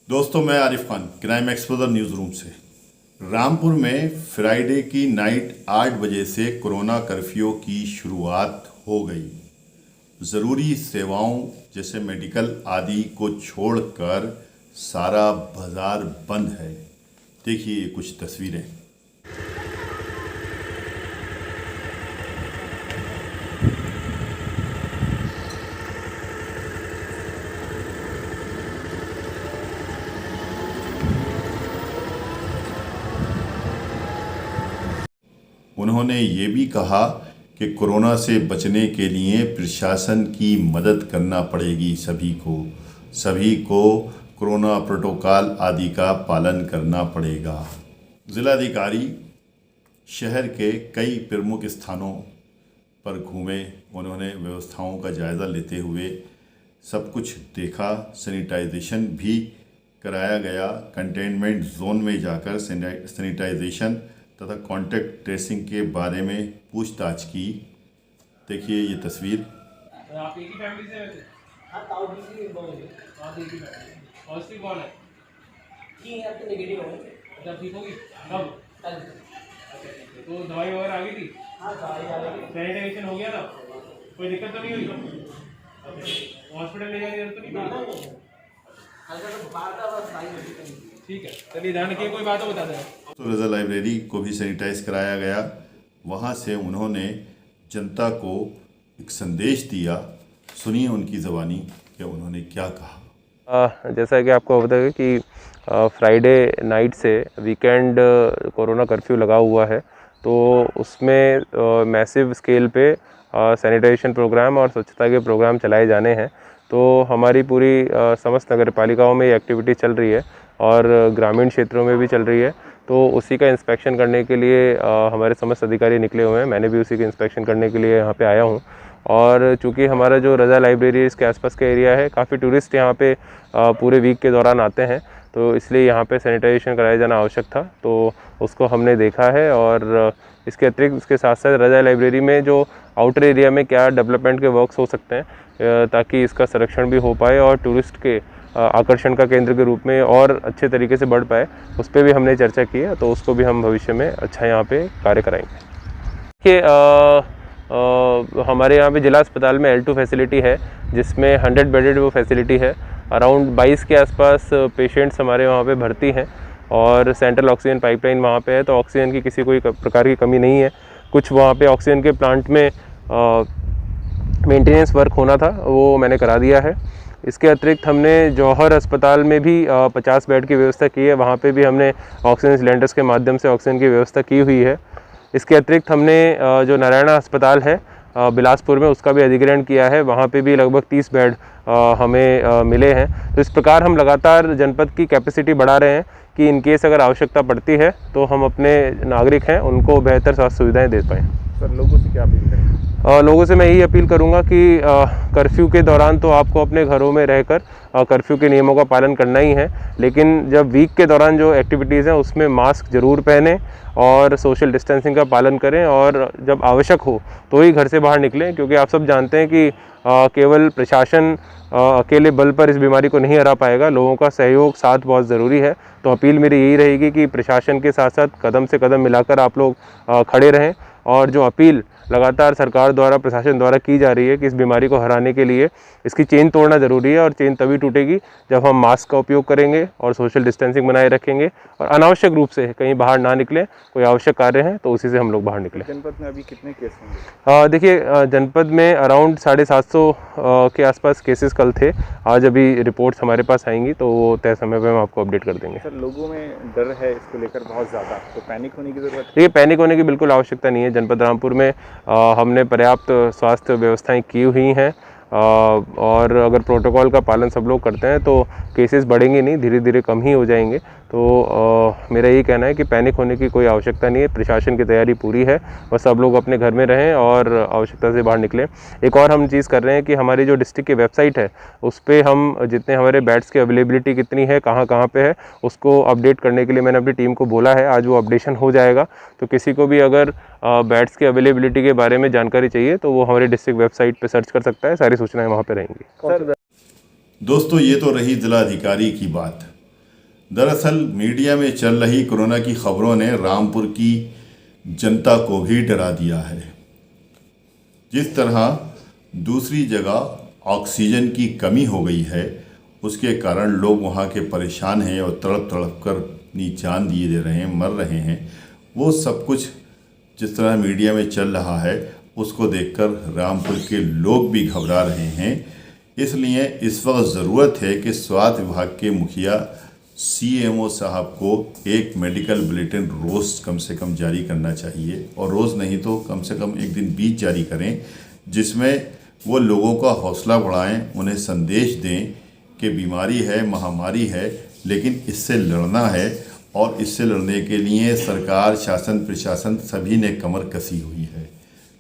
दोस्तों, मैं Arif Khan crime exposure news room से। रामपुर में फ्राइडे की नाइट 8 बजे से कोरोना कर्फ्यू की शुरुआत हो गई। ज़रूरी सेवाओं जैसे मेडिकल आदि को छोड़कर सारा बाजार बंद है। देखिए ये कुछ तस्वीरें। उन्होंने ये भी कहा कि कोरोना से बचने के लिए प्रशासन की मदद करना पड़ेगी सभी को कोरोना प्रोटोकॉल आदि का पालन करना पड़ेगा। ज़िलाधिकारी शहर के कई प्रमुख स्थानों पर घूमे। उन्होंने व्यवस्थाओं का जायज़ा लेते हुए सब कुछ देखा। सैनिटाइजेशन भी कराया गया। कंटेनमेंट जोन में जाकर सैनिटाइजेशन तथा कॉन्टैक्ट ट्रेसिंग के बारे में पूछताछ की। देखिए ये तस्वीर। आप एक ही फैमिली से वैसे? हाँ, ताऊ जी की बहू है। आप एक ही फैमिली। पॉजिटिव कौन है? की है तो नेगेटिव हो गई। अच्छा, ठीक होगी कब? कल। अच्छा, ठीक है। तो दवाई वगैरह आ गई थी? हाँ, दवाई आ गई। सैनिटाइजेशन हो गया था? कोई दिक्कत तो नहीं हुई? अच्छा, हॉस्पिटल ले जाने की जरूरत तो नहीं पड़ी? अगर तो बाहर का बस भाई होती। ठीक है, चलिए ध्यान रखिए। कोई बात हो बता दें। तो रज़ा लाइब्रेरी को भी सैनिटाइज कराया गया। वहाँ से उन्होंने जनता को एक संदेश दिया। सुनिए उनकी ज़बानी कि उन्होंने क्या कहा। जैसा कि आपको पता है कि फ्राइडे नाइट से वीकेंड कोरोना कर्फ्यू लगा हुआ है, तो उसमें मैसिव स्केल पे सैनिटाइजेशन प्रोग्राम और स्वच्छता के प्रोग्राम चलाए जाने हैं। तो हमारी पूरी समस्त नगर पालिकाओं में ये एक्टिविटी चल रही है और ग्रामीण क्षेत्रों में भी चल रही है। तो उसी का इंस्पेक्शन करने के लिए हमारे समस्त अधिकारी निकले हुए हैं। मैंने भी उसी का इंस्पेक्शन करने के लिए यहाँ पे आया हूँ। और चूँकि हमारा जो रज़ा लाइब्रेरी इसके आसपास का एरिया है, काफ़ी टूरिस्ट यहाँ पे पूरे वीक के दौरान आते हैं, तो इसलिए यहाँ पे सैनिटाइजेशन कराया जाना आवश्यक था। तो उसको हमने देखा है और इसके अतिरिक्त उसके साथ साथ रज़ा लाइब्रेरी में जो आउटर एरिया में क्या डेवलपमेंट के वर्क्स हो सकते हैं ताकि इसका संरक्षण भी हो पाए और टूरिस्ट के आकर्षण का केंद्र के रूप में और अच्छे तरीके से बढ़ पाए, उस पर भी हमने चर्चा की है। तो उसको भी हम भविष्य में अच्छा यहाँ पे कार्य कराएंगे। कि हमारे यहाँ पे जिला अस्पताल में L2 फैसिलिटी है, जिसमें 100 बेडेड वो फैसिलिटी है। अराउंड 22 के आसपास पेशेंट्स हमारे वहाँ पे भर्ती हैं और सेंट्रल ऑक्सीजन पाइपलाइन वहाँ पे है, तो ऑक्सीजन की किसी कोई प्रकार की कमी नहीं है। कुछ वहाँ पे ऑक्सीजन के प्लांट में मेंटेनेंस वर्क होना था, वो मैंने करा दिया है। इसके अतिरिक्त हमने जौहर अस्पताल में भी 50 बेड की व्यवस्था की है। वहाँ पे भी हमने ऑक्सीजन सिलेंडर्स के माध्यम से ऑक्सीजन की व्यवस्था की हुई है। इसके अतिरिक्त हमने जो नारायणा अस्पताल है बिलासपुर में, उसका भी अधिग्रहण किया है। वहाँ पे भी लगभग 30 बेड हमें मिले हैं। तो इस प्रकार हम लगातार जनपद की कैपेसिटी बढ़ा रहे हैं कि इन केस अगर आवश्यकता पड़ती है तो हम अपने नागरिक हैं उनको बेहतर स्वास्थ्य सुविधाएँ दे पाएँ। सर, लोगों से क्या अपील करें? लोगों से मैं यही अपील करूंगा कि कर्फ्यू के दौरान तो आपको अपने घरों में रहकर कर्फ्यू के नियमों का पालन करना ही है, लेकिन जब वीक के दौरान जो एक्टिविटीज़ हैं उसमें मास्क ज़रूर पहनें और सोशल डिस्टेंसिंग का पालन करें और जब आवश्यक हो तो ही घर से बाहर निकलें, क्योंकि आप सब जानते हैं कि केवल प्रशासन अकेले बल पर इस बीमारी को नहीं हरा पाएगा। लोगों का सहयोग साथ बहुत ज़रूरी है। तो अपील मेरी यही रहेगी कि प्रशासन के साथ साथ कदम से कदम मिलाकर आप लोग खड़े रहें। और जो अपील लगातार सरकार द्वारा, प्रशासन द्वारा की जा रही है कि इस बीमारी को हराने के लिए इसकी चेन तोड़ना ज़रूरी है, और चेन तभी टूटेगी जब हम मास्क का उपयोग करेंगे और सोशल डिस्टेंसिंग बनाए रखेंगे और अनावश्यक रूप से कहीं बाहर ना निकलें। कोई आवश्यक कार्य है तो उसी से हम लोग बाहर निकलें। जनपद में अभी कितने केस होंगे? देखिए, जनपद में अराउंड 750 के आसपास केसेस कल थे। आज अभी रिपोर्ट्स हमारे पास आएंगी तो वो तय समय पर हम आपको अपडेट कर देंगे। सर, लोगों में डर है इसको लेकर बहुत ज़्यादा, तो पैनिक होने की ज़रूरत है? देखिए, पैनिक होने की बिल्कुल आवश्यकता नहीं है। जनपद रामपुर में हमने पर्याप्त स्वास्थ्य व्यवस्थाएं की हुई हैं और अगर प्रोटोकॉल का पालन सब लोग करते हैं तो केसेस बढ़ेंगे नहीं, धीरे धीरे कम ही हो जाएंगे। तो मेरा यही कहना है कि पैनिक होने की कोई आवश्यकता नहीं है। प्रशासन की तैयारी पूरी है, बस सब लोग अपने घर में रहें और आवश्यकता से बाहर निकलें। एक और हम चीज़ कर रहे हैं कि हमारी जो डिस्ट्रिक्ट की वेबसाइट है उस पर हम जितने हमारे बेड्स की अवेलेबिलिटी कितनी है, कहाँ कहाँ पे है, उसको अपडेट करने के लिए मैंने अपनी टीम को बोला है। आज वो अपडेशन हो जाएगा। तो किसी को भी अगर बेड्स की अवेलेबिलिटी के बारे में जानकारी चाहिए तो वो हमारी डिस्ट्रिक्ट वेबसाइट पर सर्च कर सकता है। सारी सूचनाएँ वहाँ पर रहेंगी। दोस्तों, ये तो रही जिलाधिकारी की बात। दरअसल मीडिया में चल रही कोरोना की खबरों ने रामपुर की जनता को भी डरा दिया है। जिस तरह दूसरी जगह ऑक्सीजन की कमी हो गई है, उसके कारण लोग वहाँ के परेशान हैं और तड़प तड़प कर अपनी जान दिए दे रहे हैं, मर रहे हैं। वो सब कुछ जिस तरह मीडिया में चल रहा है उसको देखकर रामपुर के लोग भी घबरा रहे हैं। इसलिए इस वक्त ज़रूरत है कि स्वास्थ्य विभाग के मुखिया CMO साहब को एक मेडिकल बुलेटिन रोज़ कम से कम जारी करना चाहिए, और रोज़ नहीं तो कम से कम एक दिन बीच जारी करें, जिसमें वो लोगों का हौसला बढ़ाएं, उन्हें संदेश दें कि बीमारी है, महामारी है, लेकिन इससे लड़ना है और इससे लड़ने के लिए सरकार, शासन, प्रशासन सभी ने कमर कसी हुई है।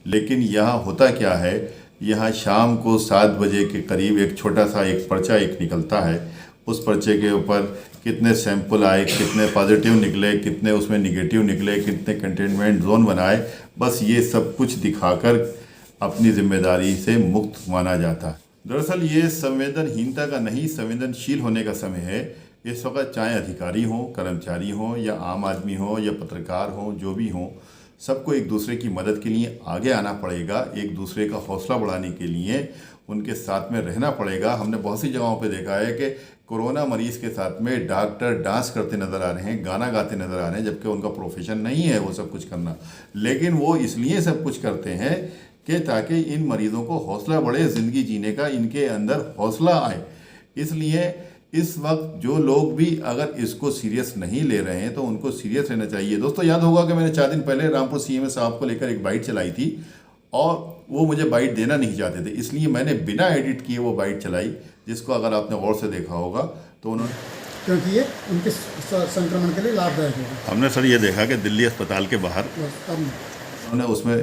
लेकिन यहाँ होता क्या है, यहाँ शाम को 7 बजे के करीब एक छोटा सा एक पर्चा निकलता है। उस पर्चे के ऊपर कितने सैंपल आए, कितने पॉजिटिव निकले, कितने उसमें निगेटिव निकले, कितने कंटेनमेंट जोन बनाए, बस ये सब कुछ दिखाकर अपनी जिम्मेदारी से मुक्त माना जाता है। दरअसल ये संवेदनहीनता का नहीं, संवेदनशील होने का समय है। इस वक्त चाहे अधिकारी हों, कर्मचारी हों, या आम आदमी हो, या पत्रकार हों, जो भी हों, सबको एक दूसरे की मदद के लिए आगे आना पड़ेगा। एक दूसरे का हौसला बढ़ाने के लिए उनके साथ में रहना पड़ेगा। हमने बहुत सी जगहों पे देखा है कि कोरोना मरीज़ के साथ में डॉक्टर डांस करते नज़र आ रहे हैं, गाना गाते नज़र आ रहे हैं, जबकि उनका प्रोफेशन नहीं है वो सब कुछ करना। लेकिन वो इसलिए सब कुछ करते हैं कि ताकि इन मरीज़ों को हौसला बढ़े, ज़िंदगी जीने का इनके अंदर हौसला आए। इसलिए इस वक्त जो लोग भी अगर इसको सीरियस नहीं ले रहे हैं तो उनको सीरियस लेना चाहिए। दोस्तों, याद होगा कि मैंने 4 दिन पहले रामपुर CMO साहब को लेकर एक बाइट चलाई थी, और वो मुझे बाइट देना नहीं चाहते थे, इसलिए मैंने बिना एडिट किए वो बाइट चलाई, जिसको अगर आपने गौर से देखा होगा तो उन्होंने, क्योंकि ये उनके संक्रमण के लिए लाभदायक होगा। हमने सर ये देखा कि दिल्ली अस्पताल के बाहर उन्होंने उसमें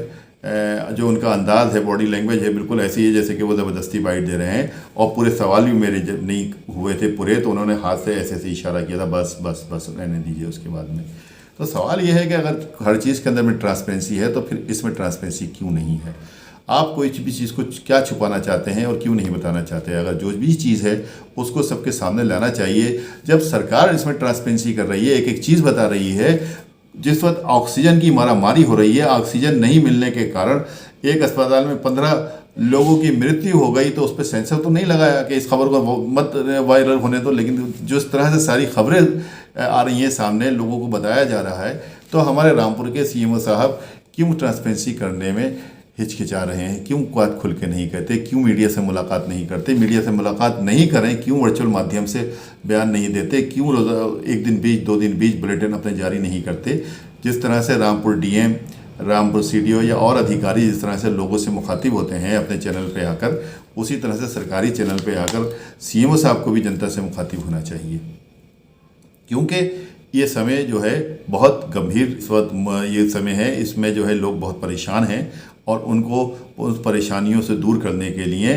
जो उनका अंदाज़ है, बॉडी लैंग्वेज है, बिल्कुल ऐसी है जैसे कि वो ज़बरदस्ती बाइट दे रहे हैं। और पूरे सवाल भी मेरे जब नहीं हुए थे पूरे, तो उन्होंने हाथ से ऐसे ऐसे इशारा किया था, बस बस बस रहने दीजिए। उसके बाद में तो सवाल ये है कि अगर हर चीज़ के अंदर में ट्रांसपेरेंसी है तो फिर इसमें ट्रांसपेरेंसी क्यों नहीं है? आप कोई भी चीज़ को क्या छुपाना चाहते हैं और क्यों नहीं बताना चाहते? अगर जो भी चीज़ है उसको सबके सामने लाना चाहिए। जब सरकार इसमें ट्रांसपेरेंसी कर रही है, एक एक चीज़ बता रही है, जिस वक्त ऑक्सीजन की मारामारी हो रही है, ऑक्सीजन नहीं मिलने के कारण एक अस्पताल में 15 लोगों की मृत्यु हो गई, तो उस पर सेंसर तो नहीं लगाया कि इस खबर को मत वायरल होने दो। लेकिन जिस तरह से सारी खबरें आ रही हैं सामने, लोगों को बताया जा रहा है, तो हमारे रामपुर के CMO साहब क्यों ट्रांसपेरेंसी करने में हिचकिचा रहे हैं? क्यों बात खुल के नहीं कहते? क्यों मीडिया से मुलाकात नहीं करते? मीडिया से मुलाकात नहीं करें, क्यों वर्चुअल माध्यम से बयान नहीं देते? क्यों एक दिन बीच, 2 दिन बीच बुलेटिन अपने जारी नहीं करते? जिस तरह से रामपुर DM, रामपुर CDO या और अधिकारी जिस तरह से लोगों से मुखातिब होते हैं अपने चैनल पे आकर, उसी तरह से सरकारी चैनल पे आकर CMO साहब को भी जनता से मुखातिब होना चाहिए। क्योंकि ये समय जो है बहुत गंभीर इस वक्त ये समय है, इसमें जो है लोग बहुत परेशान हैं, और उनको उस परेशानियों से दूर करने के लिए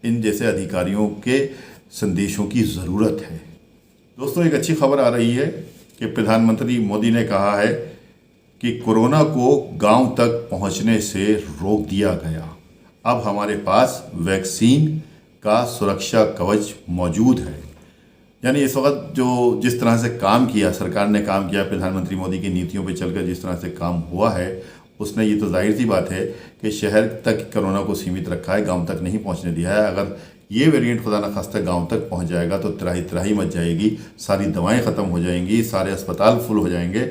इन जैसे अधिकारियों के संदेशों की ज़रूरत है। दोस्तों, एक अच्छी खबर आ रही है कि प्रधानमंत्री मोदी ने कहा है कि कोरोना को गांव तक पहुंचने से रोक दिया गया। अब हमारे पास वैक्सीन का सुरक्षा कवच मौजूद है। यानी इस वक्त जो जिस तरह से काम किया, सरकार ने काम किया, प्रधानमंत्री मोदी की नीतियों पे चलकर जिस तरह से काम हुआ है, उसने ये तो जाहिर सी बात है कि शहर तक कोरोना को सीमित रखा है, गांव तक नहीं पहुंचने दिया है। अगर ये वेरिएंट खुदा न खास्ता गांव तक पहुंच जाएगा तो त्राही त्राही मच जाएगी, सारी दवाएं ख़त्म हो जाएंगी, सारे अस्पताल फुल हो जाएंगे,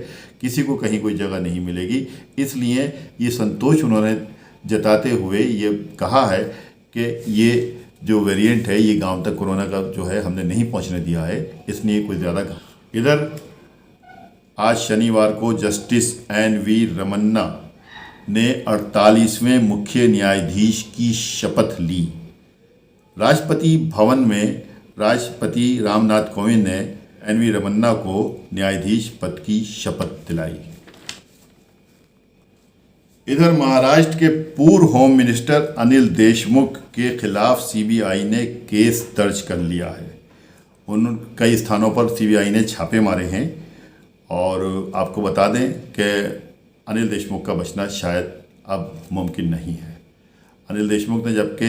किसी को कहीं कोई जगह नहीं मिलेगी। इसलिए ये संतोष उन्होंने जताते हुए ये कहा है कि ये जो वेरिएंट है ये गांव तक कोरोना का जो है हमने नहीं पहुंचने दिया है, इसलिए कोई ज़्यादा। इधर आज शनिवार को जस्टिस NV रमन्ना ने 48वें मुख्य न्यायाधीश की शपथ ली। राष्ट्रपति भवन में राष्ट्रपति रामनाथ कोविंद ने NV रमन्ना को न्यायाधीश पद की शपथ दिलाई। इधर महाराष्ट्र के पूर्व होम मिनिस्टर अनिल देशमुख के खिलाफ CBI ने केस दर्ज कर लिया है। उन कई स्थानों पर CBI ने छापे मारे हैं, और आपको बता दें कि अनिल देशमुख का बचना शायद अब मुमकिन नहीं है। अनिल देशमुख ने जबकि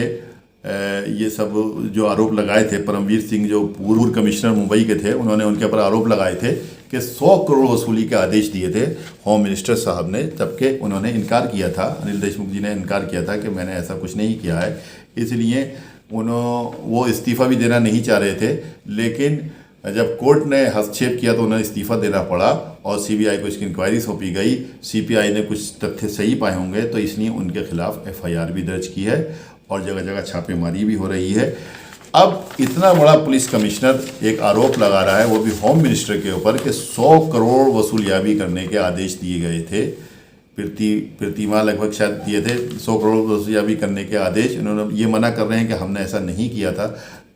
ये सब जो आरोप लगाए थे, परमवीर सिंह जो पूर्व कमिश्नर मुंबई के थे, उन्होंने उनके ऊपर आरोप लगाए थे कि 100 करोड़ वसूली के आदेश दिए थे होम मिनिस्टर साहब ने, जबकि उन्होंने इनकार किया था, अनिल देशमुख जी ने इनकार किया था कि मैंने ऐसा कुछ नहीं किया है। इसलिए वो इस्तीफ़ा भी देना नहीं चाह रहे थे, लेकिन जब कोर्ट ने हस्तक्षेप किया तो उन्हें इस्तीफ़ा देना पड़ा और सीबीआई को इसकी इंक्वायरी सौंपी गई। सीबीआई ने कुछ तथ्य सही पाए होंगे तो इसलिए उनके खिलाफ एफआईआर भी दर्ज की है और जगह जगह छापेमारी भी हो रही है। अब इतना बड़ा पुलिस कमिश्नर एक आरोप लगा रहा है, वो भी होम मिनिस्टर के ऊपर, कि 100 करोड़ वसूलियाबी करने के आदेश दिए गए थे। प्रतिमा लगभग शायद दिए थे 100 करोड़ वसूलियाबी करने के आदेश। इन्होंने ये मना कर रहे हैं कि हमने ऐसा नहीं किया था।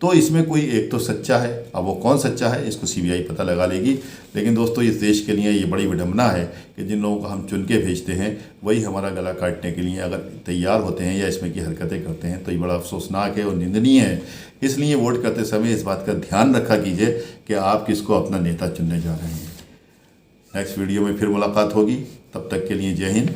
तो इसमें कोई एक तो सच्चा है, अब वो कौन सच्चा है इसको सीबीआई पता लगा लेगी। लेकिन दोस्तों, इस देश के लिए ये बड़ी विडंबना है कि जिन लोगों को हम चुन के भेजते हैं वही हमारा गला काटने के लिए अगर तैयार होते हैं या इसमें की हरकतें करते हैं तो ये बड़ा अफसोसनाक है और निंदनीय है। इसलिए वोट करते समय इस बात का ध्यान रखा कीजिए कि आप किसको अपना नेता चुनने जा रहे हैं। नेक्स्ट वीडियो में फिर मुलाकात होगी, तब तक के लिए जय हिंद।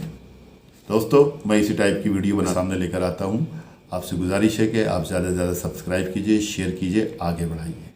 दोस्तों, मैं इसी टाइप की वीडियो बना सामने लेकर आता हूँ। आपसे गुजारिश है कि आप ज़्यादा से ज़्यादा सब्सक्राइब कीजिए, शेयर कीजिए, आगे बढ़ाइए।